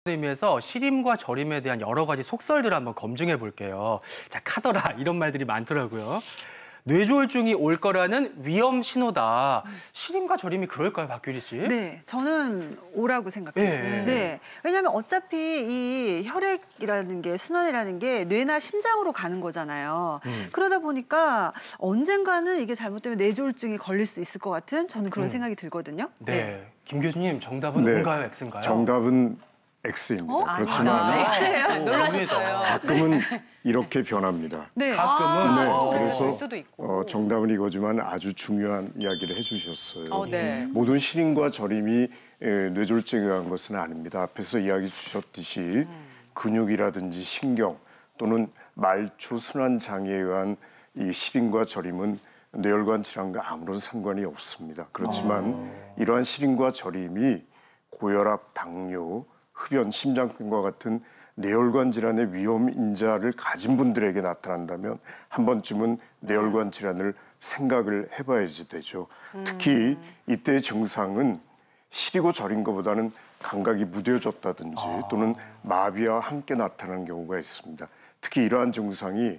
의미에서 시림과 저림에 대한 여러 가지 속설들을 한번 검증해 볼게요. 자, 카더라 이런 말들이 많더라고요. 뇌졸중이 올 거라는 위험 신호다. 시림과 저림이 그럴까요, 박규리 씨? 네, 저는 오라고 생각해요. 네. 네, 왜냐하면 어차피 이 혈액이라는 게 순환이라는 게 뇌나 심장으로 가는 거잖아요. 그러다 보니까 언젠가는 이게 잘못되면 뇌졸중이 걸릴 수 있을 것 같은 저는 그런 생각이 들거든요. 네. 김 교수님 정답은 네. O인가요, X인가요? 정답은 X입니다. 그렇지만 X예요? 놀라셨어요. 가끔은 이렇게 변합니다. 네. 가끔은 네, 어, 그래서 그럴 수도 있고. 정답은 이거지만 아주 중요한 이야기를 해주셨어요. 네. 모든 시림과 저림이 뇌졸중에 의한 것은 아닙니다. 앞에서 이야기 주셨듯이 근육이라든지 신경 또는 말초 순환 장애에 의한 이 시림과 저림은 뇌혈관 질환과 아무런 상관이 없습니다. 그렇지만 이러한 시림과 저림이 고혈압, 당뇨, 흡연, 심장병과 같은 뇌혈관 질환의 위험 인자를 가진 분들에게 나타난다면 한 번쯤은 뇌혈관 질환을 생각을 해봐야지 되죠. 특히 이때의 증상은 시리고 저린 것보다는 감각이 무뎌졌다든지 또는 마비와 함께 나타나는 경우가 있습니다. 특히 이러한 증상이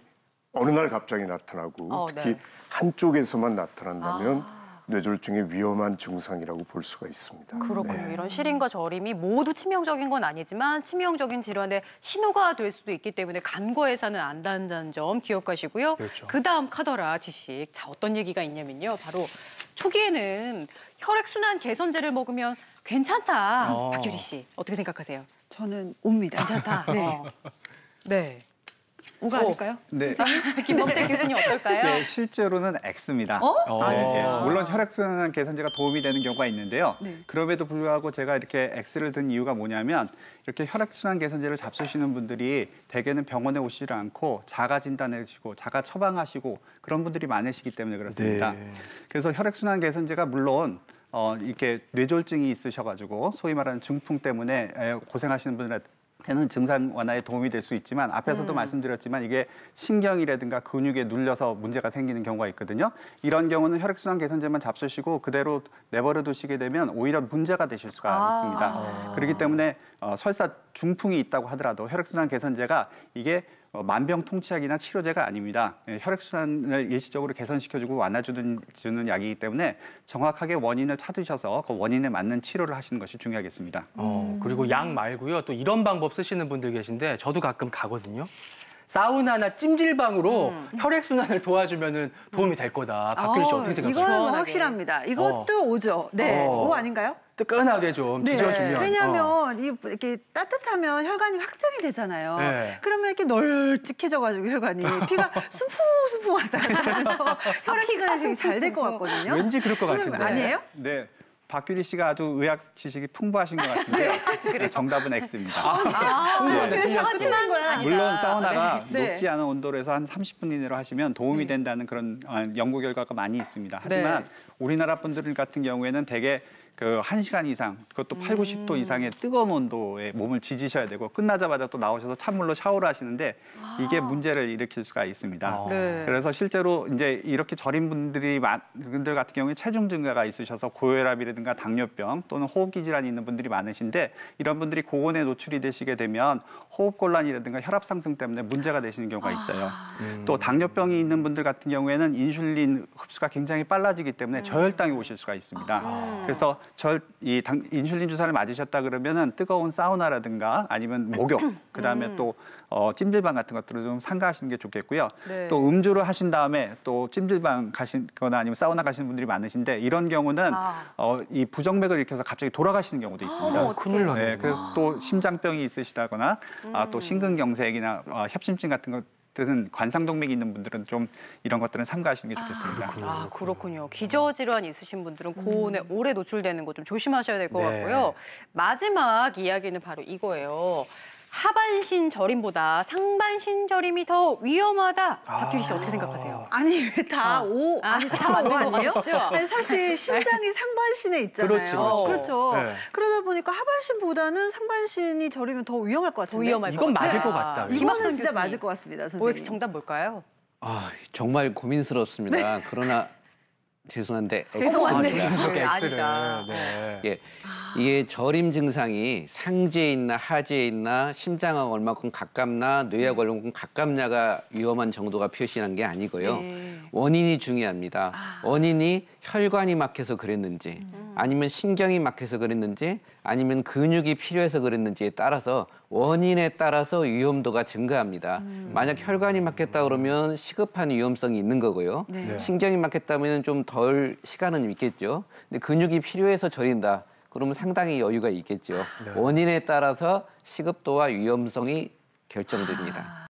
어느 날 갑자기 나타나고 특히 네. 한쪽에서만 나타난다면 뇌졸중의 위험한 증상이라고 볼 수가 있습니다. 그렇군요. 이런 시림과 저림이 모두 치명적인 건 아니지만 치명적인 질환의 신호가 될 수도 있기 때문에 간과해서는 안 된다는 점 기억하시고요. 그렇죠. 그다음 카더라 지식. 자, 어떤 얘기가 있냐면요. 바로 초기에는 혈액순환 개선제를 먹으면 괜찮다. 박규리 씨, 어떻게 생각하세요? 저는 O입니다. 괜찮다. 네. 네. O가 아닐까요? 네. 김범태 교수님 어떨까요? 네, 실제로는 X입니다. 물론 혈액순환 개선제가 도움이 되는 경우가 있는데요. 네. 그럼에도 불구하고 제가 이렇게 X를 든 이유가 뭐냐면 이렇게 혈액순환 개선제를 잡수시는 분들이 대개는 병원에 오시지 않고 자가 진단해주시고 자가 처방하시고 그런 분들이 많으시기 때문에 그렇습니다. 네. 그래서 혈액순환 개선제가 물론 이렇게 뇌졸중이 있으셔가지고 소위 말하는 중풍 때문에 고생하시는 분들한테는 증상 완화에 도움이 될 수 있지만 앞에서도 말씀드렸지만 이게 신경이라든가 근육에 눌려서 문제가 생기는 경우가 있거든요. 이런 경우는 혈액순환 개선제만 잡수시고 그대로 내버려 두시게 되면 오히려 문제가 되실 수가 있습니다. 그렇기 때문에 설사 중풍이 있다고 하더라도 혈액순환 개선제가 이게 만병통치약이나 치료제가 아닙니다. 혈액순환을 일시적으로 개선시켜주고 완화주는 약이기 때문에 정확하게 원인을 찾으셔서 그 원인에 맞는 치료를 하시는 것이 중요하겠습니다. 그리고 약 말고요. 또 이런 방법 쓰시는 분들 계신데 저도 가끔 가거든요. 사우나나 찜질방으로 혈액순환을 도와주면 도움이 될 거다. 박규리 씨 어떻게 생각하세요? 이거는 뭐 확실합니다. 이것도 O죠. 네, O 아닌가요? 뜨끈하게 좀 지져주면. 왜냐하면 이렇게 따뜻하면 혈관이 확장이 되잖아요. 네. 그러면 이렇게 널찍해져가지고 혈관이 피가 숨풍숨풍 왔다 갔다 하면서 혈액순환이 잘 될 것 같거든요. 왠지 그럴 것 같은데. 아니에요? 네. 박규리 씨가 아주 의학 지식이 풍부하신 것 같은데요. 네, 정답은 X입니다. 하지만 아니다. 물론 사우나가 네. 높지 않은 온도에서 한 30분 이내로 하시면 도움이 된다는 그런 연구 결과가 많이 있습니다. 하지만 우리나라 분들 같은 경우에는 대개 그 1시간 이상, 그것도 8, 90도 이상의 뜨거운 온도에 몸을 지지셔야 되고 끝나자마자 또 나오셔서 찬물로 샤워를 하시는데 이게 문제를 일으킬 수가 있습니다. 네. 그래서 실제로 이제 이렇게 저린 분들 같은 경우에 체중 증가가 있으셔서 고혈압이라든가 당뇨병 또는 호흡기 질환이 있는 분들이 많으신데 이런 분들이 고온에 노출이 되시게 되면 호흡곤란이라든가 혈압 상승 때문에 문제가 되시는 경우가 있어요. 또 당뇨병이 있는 분들 같은 경우에는 인슐린 흡수가 굉장히 빨라지기 때문에 저혈당이 오실 수가 있습니다. 그래서 인슐린 주사를 맞으셨다 그러면은 뜨거운 사우나라든가 아니면 목욕, 그다음에 또 찜질방 같은 것들을 좀 삼가하시는 게 좋겠고요. 네. 또 음주를 하신 다음에 또 찜질방 가시거나 아니면 사우나 가시는 분들이 많으신데 이런 경우는 이 부정맥을 일으켜서 갑자기 돌아가시는 경우도 있습니다. 큰일 나네. 네, 그래서 또 심장병이 있으시다거나 또 심근경색이나 협심증 같은 것들은 관상동맥이 있는 분들은 좀 이런 것들은 삼가하시는 게 좋겠습니다. 그렇군요. 기저질환 있으신 분들은 고온에 오래 노출되는 거 좀 조심하셔야 될 것 네. 같고요. 마지막 이야기는 바로 이거예요. 하반신 저림보다 상반신 저림이 더 위험하다. 박규리 씨 어떻게 생각하세요? 아니 왜 다 O? 아니 다 O 맞는 것 아니에요? 같죠? 아니, 사실 심장이 상반신에 있잖아요. 그렇지, 그렇죠. 그렇죠. 네. 그러다 보니까 하반신보다는 상반신이 저리면 더 위험할 것 같은데. 더 위험할 것 이건 같아요. 맞을 것 같다. 김학선 이거는 진짜 교수님. 맞을 것 같습니다, 선생님. OX 정답 뭘까요? 정말 고민스럽습니다. 그러나 죄송한데 죄송한데. X입니다. 이렇게 X를. 아니다. 네. 예, 이게 저림 증상이 상지에 있나 하지에 있나 심장하고 얼마큼 가깝나 뇌하고 얼마큼 가깝냐가 위험한 정도가 표시한 게 아니고요. 네. 원인이 중요합니다. 원인이 혈관이 막혀서 그랬는지 아니면 신경이 막혀서 그랬는지 아니면 근육이 필요해서 그랬는지에 따라서 원인에 따라서 위험도가 증가합니다. 만약 혈관이 막혔다 그러면 시급한 위험성이 있는 거고요. 네. 신경이 막혔다면 좀 덜 시간은 있겠죠. 근데 근육이 필요해서 저린다. 그러면 상당히 여유가 있겠죠. 원인에 따라서 시급도와 위험성이 결정됩니다.